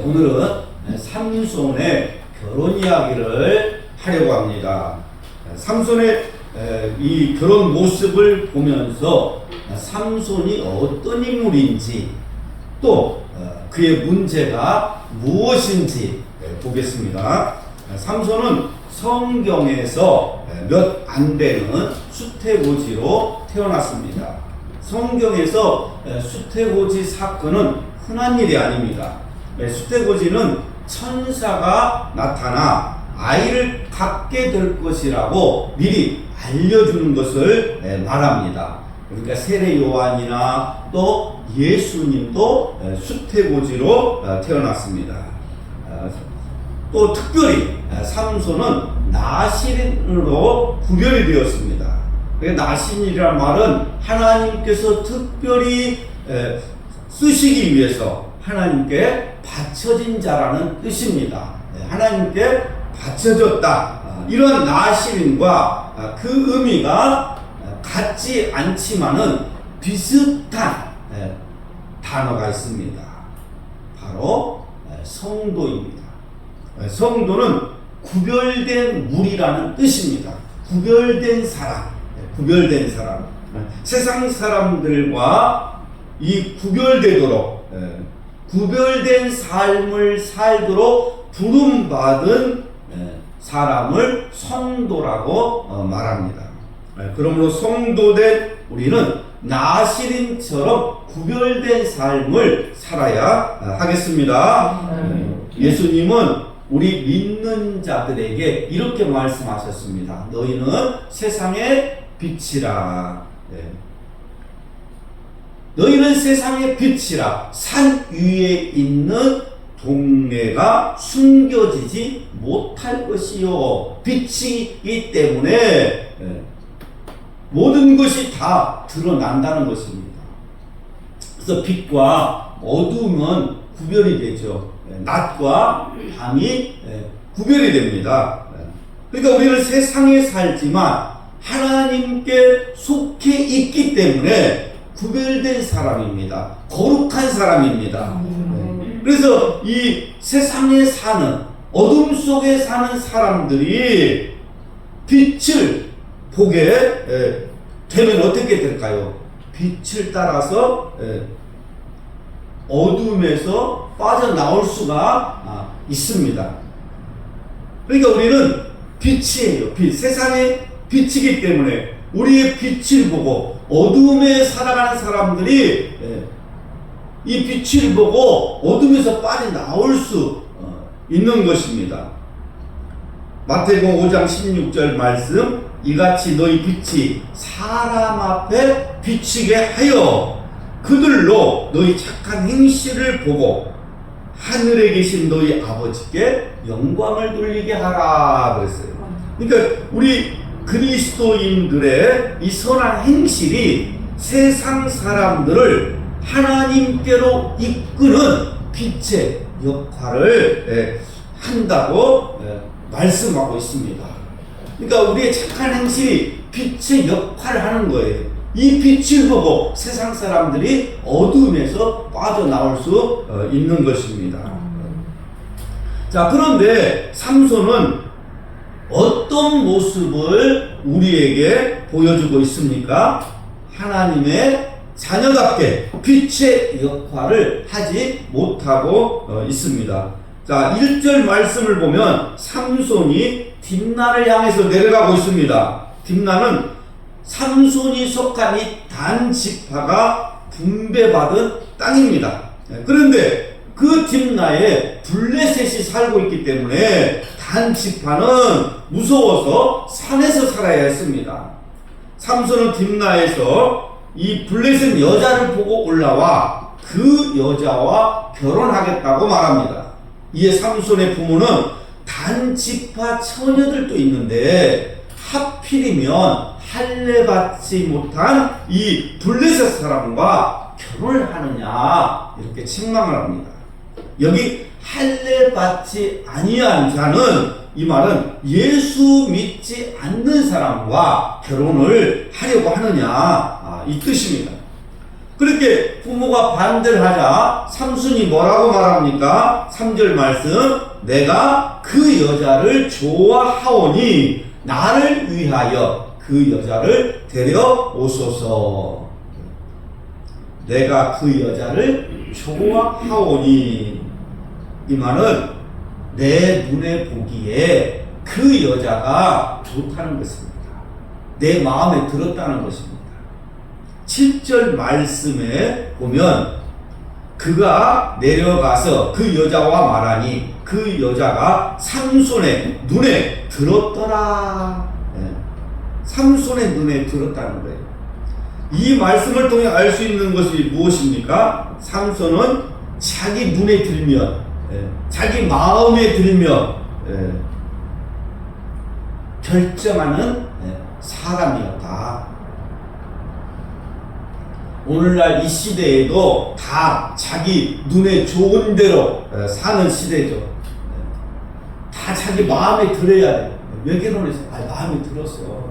오늘은 삼손의 결혼 이야기를 하려고 합니다. 삼손의 이 결혼 모습을 보면서 삼손이 어떤 인물인지 또 그의 문제가 무엇인지 보겠습니다. 삼손은 성경에서 몇 안 되는 수태고지로 태어났습니다. 성경에서 수태고지 사건은 흔한 일이 아닙니다. 수태고지는 천사가 나타나 아이를 갖게 될 것이라고 미리 알려주는 것을 말합니다. 그러니까 세례 요한이나 또 예수님도 수태고지로 태어났습니다. 또 특별히 삼손은 나실인으로 구별이 되었습니다. 나실이란 말은 하나님께서 특별히 쓰시기 위해서 하나님께 바쳐진 자라는 뜻입니다. 하나님께 바쳐졌다. 이런 나실인과 그 의미가 같지 않지만은 비슷한 단어가 있습니다. 바로 성도입니다. 성도는 구별된 무리라는 뜻입니다. 구별된 사람, 구별된 사람. 세상 사람들과 이 구별되도록 구별된 삶을 살도록 부름받은 사람을 성도라고 말합니다. 그러므로 성도된 우리는 나실인처럼 구별된 삶을 살아야 하겠습니다. 예수님은 우리 믿는 자들에게 이렇게 말씀하셨습니다. 너희는 세상의 빛이라. 너희는 세상의 빛이라. 산 위에 있는 동네가 숨겨지지 못할 것이요. 빛이기 때문에 모든 것이 다 드러난다는 것입니다. 그래서 빛과 어두움은 구별이 되죠. 낮과 밤이 구별이 됩니다. 그러니까 우리는 세상에 살지만 하나님께 속해 있기 때문에 구별된 사람입니다. 거룩한 사람입니다. 그래서 이 세상에 사는 어둠 속에 사는 사람들이 빛을 보게 되면 어떻게 될까요? 빛을 따라서 어둠에서 빠져나올 수가 있습니다. 그러니까 우리는 빛이에요. 빛. 세상의 빛이기 때문에 우리의 빛을 보고 어둠에 살아가는 사람들이 이 빛을 보고 어둠에서 빠져나올 수 있는 것입니다. 마태복음 5장 16절 말씀, 이같이 너희 빛이 사람 앞에 비치게 하여 그들로 너희 착한 행실을 보고 하늘에 계신 너희 아버지께 영광을 돌리게 하라 그랬어요. 그러니까 우리 그리스도인들의 이 선한 행실이 세상 사람들을 하나님께로 이끄는 빛의 역할을 한다고 말씀하고 있습니다. 그러니까 우리의 착한 행실이 빛의 역할을 하는 거예요. 이 빛을 보고 세상 사람들이 어둠에서 빠져나올 수 있는 것입니다. 자, 그런데 삼손은 어떤 모습을 우리에게 보여주고 있습니까? 하나님의 자녀답게 빛의 역할을 하지 못하고 있습니다. 자, 1절 말씀을 보면 삼손이 딥나를 향해서 내려가고 있습니다. 딥나는 삼손이 속한 이 단 지파가 분배받은 땅입니다. 그런데 그 딥나에 블레셋이 살고 있기 때문에 단 지파는 무서워서 산에서 살아야 했습니다. 삼손은 딥나에서 이 블레셋 여자를 보고 올라와 그 여자와 결혼하겠다고 말합니다. 이에 삼손의 부모는 단 지파 처녀들도 있는데 하필이면 할례 받지 못한 이 블레셋 사람과 결혼을 하느냐 이렇게 책망을 합니다. 여기 할례 받지 아니한 자는 이 말은 예수 믿지 않는 사람과 결혼을 하려고 하느냐 이 뜻입니다. 그렇게 부모가 반대를 하자 삼손이 뭐라고 말합니까? 3절 말씀, 내가 그 여자를 좋아하오니 나를 위하여 그 여자를 데려오소서. 내가 그 여자를 좋아하오니, 이 말은 내 눈에 보기에 그 여자가 좋다는 것입니다. 내 마음에 들었다는 것입니다. 7절 말씀에 보면 그가 내려가서 그 여자와 말하니 그 여자가 삼손의 눈에 들었더라. 삼손의 눈에 들었다는 거예요. 이 말씀을 통해 알 수 있는 것이 무엇입니까? 삼손은 자기 눈에 들면, 자기 마음에 들면 결정하는 사람이었다. 오늘날 이 시대에도 다 자기 눈에 좋은 대로 사는 시대죠. 다 자기 마음에 들어야 돼. 왜 결혼해서? 마음에 들었어.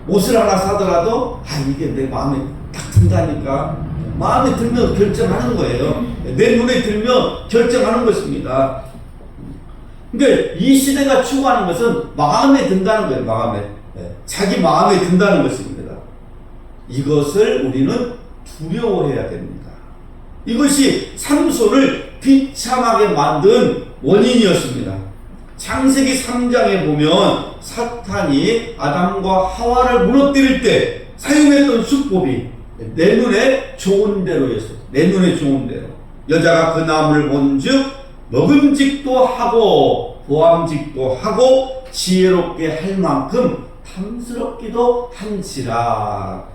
옷을 하나 사더라도 이게 내 마음에 딱 든다니까. 마음에 들면 결정하는 거예요. 내 눈에 들면 결정하는 것입니다. 그러니까 이 시대가 추구하는 것은 마음에 든다는 거예요. 마음에. 자기 마음에 든다는 것입니다. 이것을 우리는 두려워해야 됩니다. 이것이 삼손을 비참하게 만든 원인이었습니다. 창세기 3장에 보면 사탄이 아담과 하와를 무너뜨릴 때 사용했던 수법이 내 눈에 좋은 대로였어요. 내 눈에 좋은 대로. 여자가 그 나무를 본즉 먹음직도 하고 보암직도 하고 지혜롭게 할 만큼 탐스럽기도 한지라.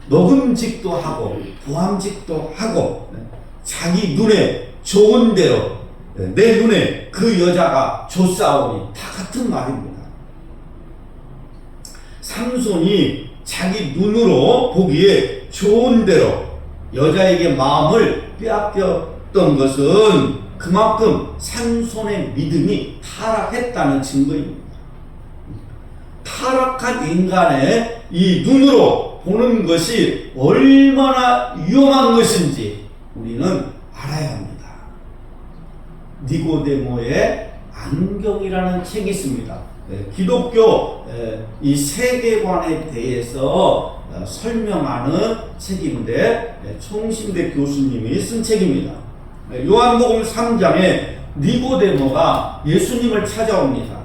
먹음직도 하고 보암직도 하고 자기 눈에 좋은 대로 내 눈에 그 여자가 좋사오니 다 같은 말입니다. 삼손이 자기 눈으로 보기에 좋은 대로 여자에게 마음을 빼앗겼던 것은 그만큼 삼손의 믿음이 타락했다는 증거입니다. 타락한 인간의 이 눈으로 보는 것이 얼마나 위험한 것인지 우리는 알아야 합니다. 니고데모의 안경이라는 책이 있습니다. 기독교 이 세계관에 대해서 설명하는 책인데 총신대 교수님이 쓴 책입니다. 요한복음 3장에 니고데모가 예수님을 찾아옵니다.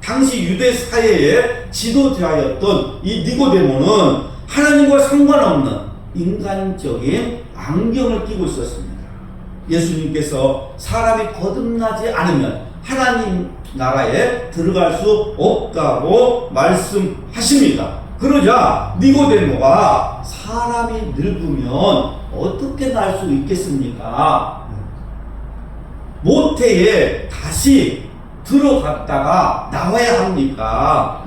당시 유대 사회의 지도자였던 이 니고데모는 하나님과 상관없는 인간적인 안경을 끼고 있었습니다. 예수님께서 사람이 거듭나지 않으면 하나님 나라에 들어갈 수 없다고 말씀하십니다. 그러자 니고데모가 사람이 늙으면 어떻게 날 수 있겠습니까? 모태에 다시 들어갔다가 나와야 합니까?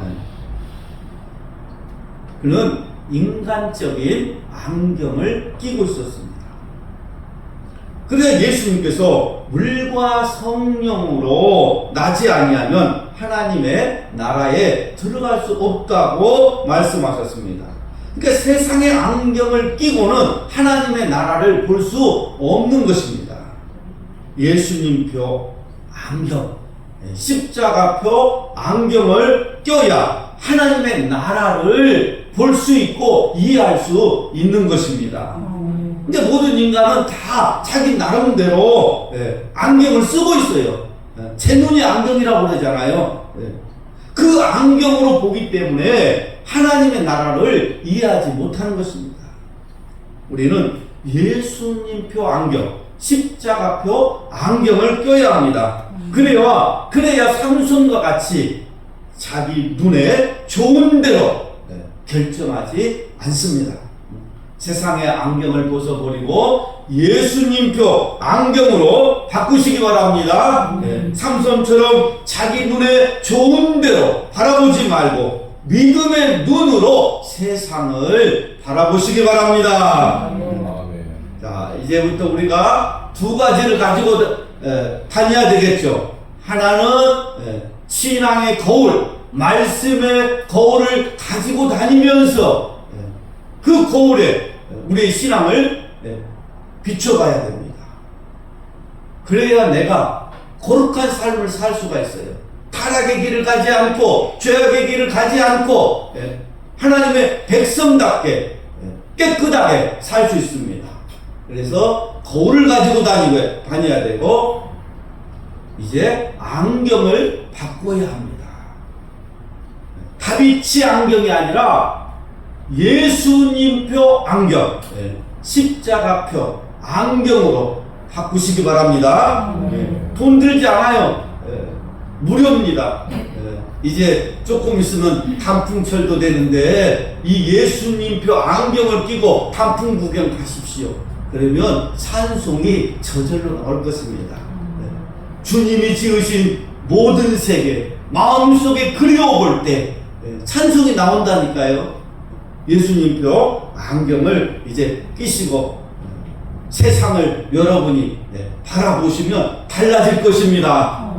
그는 인간적인 안경을 끼고 있었습니다. 그래서 예수님께서 물과 성령으로 나지 아니하면 하나님의 나라에 들어갈 수 없다고 말씀하셨습니다. 그러니까 세상의 안경을 끼고는 하나님의 나라를 볼 수 없는 것입니다. 예수님표 안경, 십자가표 안경을 껴야 하나님의 나라를 볼 수 있고 이해할 수 있는 것입니다. 근데 모든 인간은 다 자기 나름대로 안경을 쓰고 있어요. 제 눈이 안경이라고 그러잖아요. 그 안경으로 보기 때문에 하나님의 나라를 이해하지 못하는 것입니다. 우리는 예수님표 안경, 십자가표 안경을 껴야 합니다. 그래야 삼손과 같이 자기 눈에 좋은 대로 결정하지 않습니다. 세상의 안경을 벗어버리고 예수님표 안경으로 바꾸시기 바랍니다. 삼손처럼 자기 눈에 좋은 대로 바라보지 말고 믿음의 눈으로 세상을 바라보시기 바랍니다. 자, 이제부터 우리가 두 가지를 가지고 다녀야 되겠죠. 하나는 신앙의 거울, 말씀의 거울을 가지고 다니면서 그 거울에 우리의 신앙을 비춰봐야 됩니다. 그래야 내가 거룩한 삶을 살 수가 있어요. 타락의 길을 가지 않고 죄악의 길을 가지 않고 하나님의 백성답게 깨끗하게 살 수 있습니다. 그래서 거울을 가지고 다녀야 되고 이제 안경을 바꿔야 합니다. 다비치 안경이 아니라 예수님표 안경, 십자가표 안경으로 바꾸시기 바랍니다. 돈 들지 않아요. 무료입니다. 이제 조금 있으면 단풍철도 되는데 이 예수님표 안경을 끼고 단풍 구경 가십시오. 그러면 찬송이 저절로 나올 것입니다. 주님이 지으신 모든 세계 마음속에 그려볼 때 찬송이 나온다니까요. 예수님표 안경을 이제 끼시고 세상을 여러분이 바라보시면 달라질 것입니다.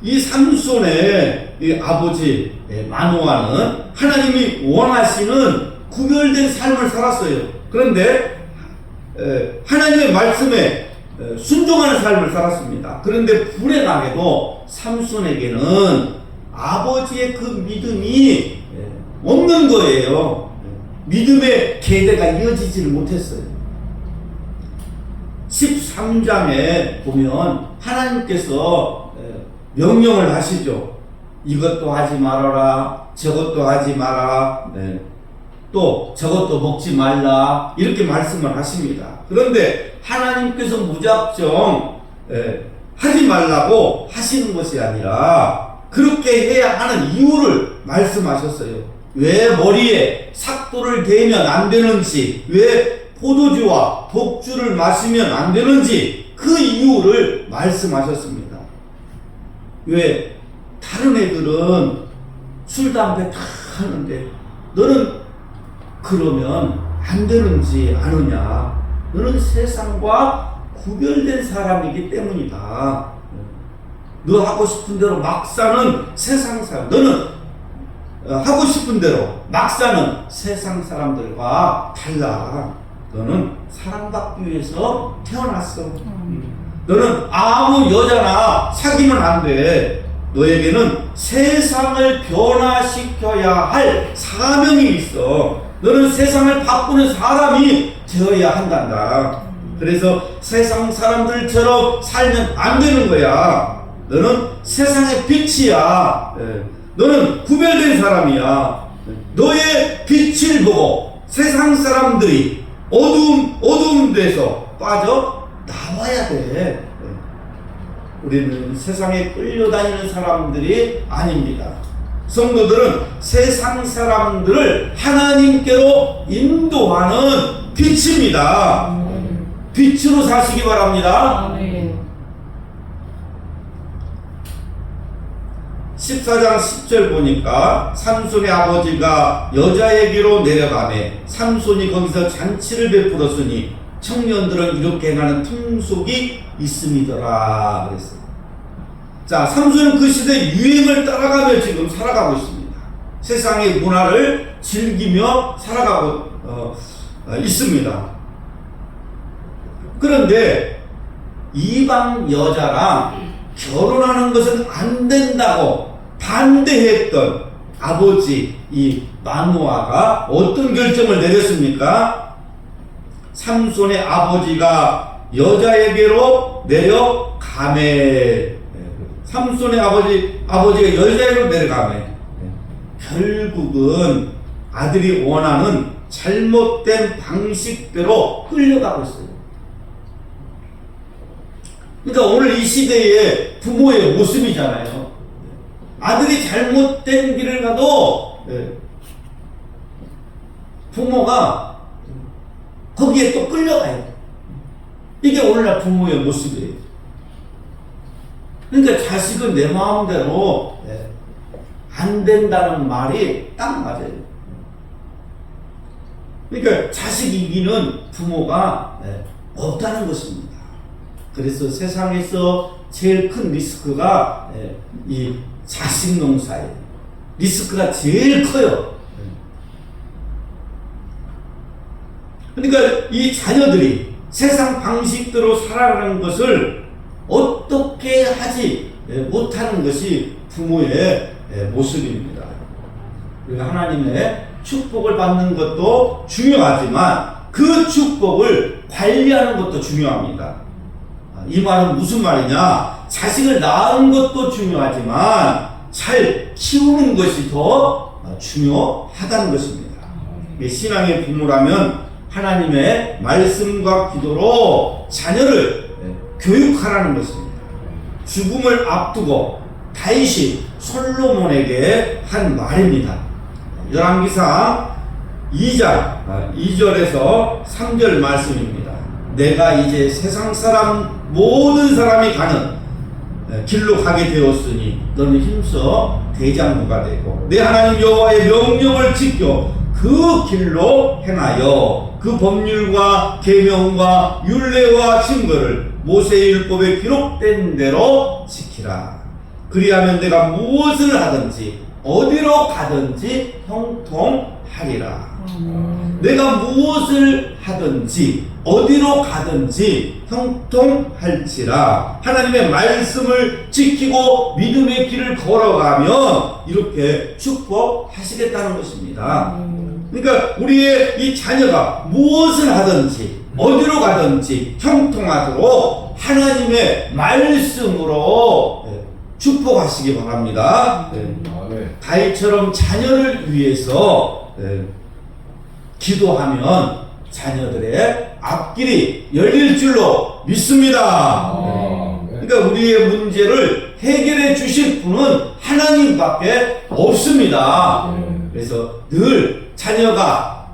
이 삼손의 이 아버지 마노아는 하나님이 원하시는 구별된 삶을 살았어요. 그런데 하나님의 말씀에 순종하는 삶을 살았습니다. 그런데 불행하게도 삼손에게는 아버지의 그 믿음이 없는 거예요. 믿음의 계대가 이어지지를 못했어요. 13장에 보면 하나님께서 명령을 하시죠. 이것도 하지 말아라, 저것도 하지 마라, 또 저것도 먹지 말라, 이렇게 말씀을 하십니다. 그런데 하나님께서 무작정 하지 말라고 하시는 것이 아니라 그렇게 해야 하는 이유를 말씀하셨어요. 왜 머리에 삭도를 대면 안 되는지, 왜 포도주와 독주를 마시면 안 되는지 그 이유를 말씀하셨습니다. 왜 다른 애들은 술, 담배 다 하는데 너는 그러면 안 되는지 아느냐? 너는 세상과 구별된 사람이기 때문이다. 너 하고 싶은 대로 막 사는 세상 사람, 너는 하고 싶은 대로 막 사는 세상 사람들과 달라. 너는 사랑받기 위해서 태어났어. 너는 아무 여자나 사귀면 안 돼. 너에게는 세상을 변화시켜야 할 사명이 있어. 너는 세상을 바꾸는 사람이 되어야 한단다. 그래서 세상 사람들처럼 살면 안 되는 거야. 너는 세상의 빛이야. 너는 구별된 사람이야. 너의 빛을 보고 세상 사람들이 어두운 데서 빠져 나와야 돼. 우리는 세상에 끌려다니는 사람들이 아닙니다. 성도들은 세상 사람들을 하나님께로 인도하는 빛입니다. 빛으로 사시기 바랍니다. 14장 10절 보니까 삼손의 아버지가 여자에게로 내려가매 삼손이 거기서 잔치를 베풀었으니 청년들은 이렇게 행하는 풍속이 있음이더라 그랬어요. 자, 삼손은 그 시대 유행을 따라가며 지금 살아가고 있습니다. 세상의 문화를 즐기며 살아가고 있습니다. 그런데 이방 여자랑 결혼하는 것은 안 된다고 반대했던 아버지 이 마노아가 어떤 결정을 내렸습니까? 삼손의 아버지가 여자에게로 내려가매. 삼손의 아버지가 여자에게로 내려가매. 결국은 아들이 원하는 잘못된 방식대로 끌려가고 있어요. 그러니까 오늘 이 시대의 부모의 모습이잖아요. 아들이 잘못된 길을 가도 부모가 거기에 또 끌려가요. 이게 오늘날 부모의 모습이에요. 그러니까 자식은 내 마음대로 안 된다는 말이 딱 맞아요. 그러니까 자식 이기는 부모가 없다는 것입니다. 그래서 세상에서 제일 큰 리스크가 이 자식 농사예요. 리스크가 제일 커요. 그러니까 이 자녀들이 세상 방식대로 살아가는 것을 어떻게 하지 못하는 것이 부모의 모습입니다. 우리가 하나님의 축복을 받는 것도 중요하지만 그 축복을 관리하는 것도 중요합니다. 이 말은 무슨 말이냐? 자식을 낳은 것도 중요하지만 잘 키우는 것이 더 중요하다는 것입니다. 신앙의 부모라면 하나님의 말씀과 기도로 자녀를 교육하라는 것입니다. 죽음을 앞두고 다윗이 솔로몬에게 한 말입니다. 열왕기상 2절에서 3절 말씀입니다. 내가 이제 세상 사람 모든 사람이 가는 길로 가게 되었으니 너는 힘써 대장부가 되고 내 하나님 여호와의 명령을 지켜 그 길로 행하여 그 법률과 계명과 율례와 증거를 모세의 율법에 기록된 대로 지키라. 그리하면 내가 무엇을 하든지 어디로 가든지 형통하리라. 내가 무엇을 하든지 어디로 가든지 형통할지라. 하나님의 말씀을 지키고 믿음의 길을 걸어가면 이렇게 축복하시겠다는 것입니다. 그러니까 우리의 이 자녀가 무엇을 하든지 어디로 가든지 형통하도록 하나님의 말씀으로 축복하시기 바랍니다. 다윗처럼 자녀를 위해서 기도하면 자녀들의 앞길이 열릴 줄로 믿습니다. 그러니까 우리의 문제를 해결해 주실 분은 하나님밖에 없습니다. 그래서 늘 자녀가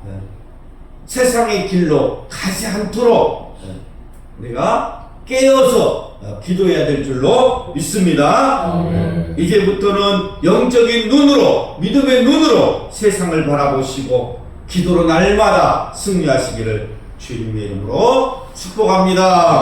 세상의 길로 가지 않도록 내가 깨어서 기도해야 될 줄로 믿습니다. 이제부터는 영적인 눈으로, 믿음의 눈으로 세상을 바라보시고 기도로 날마다 승리하시기를 주님의 이름으로 축복합니다.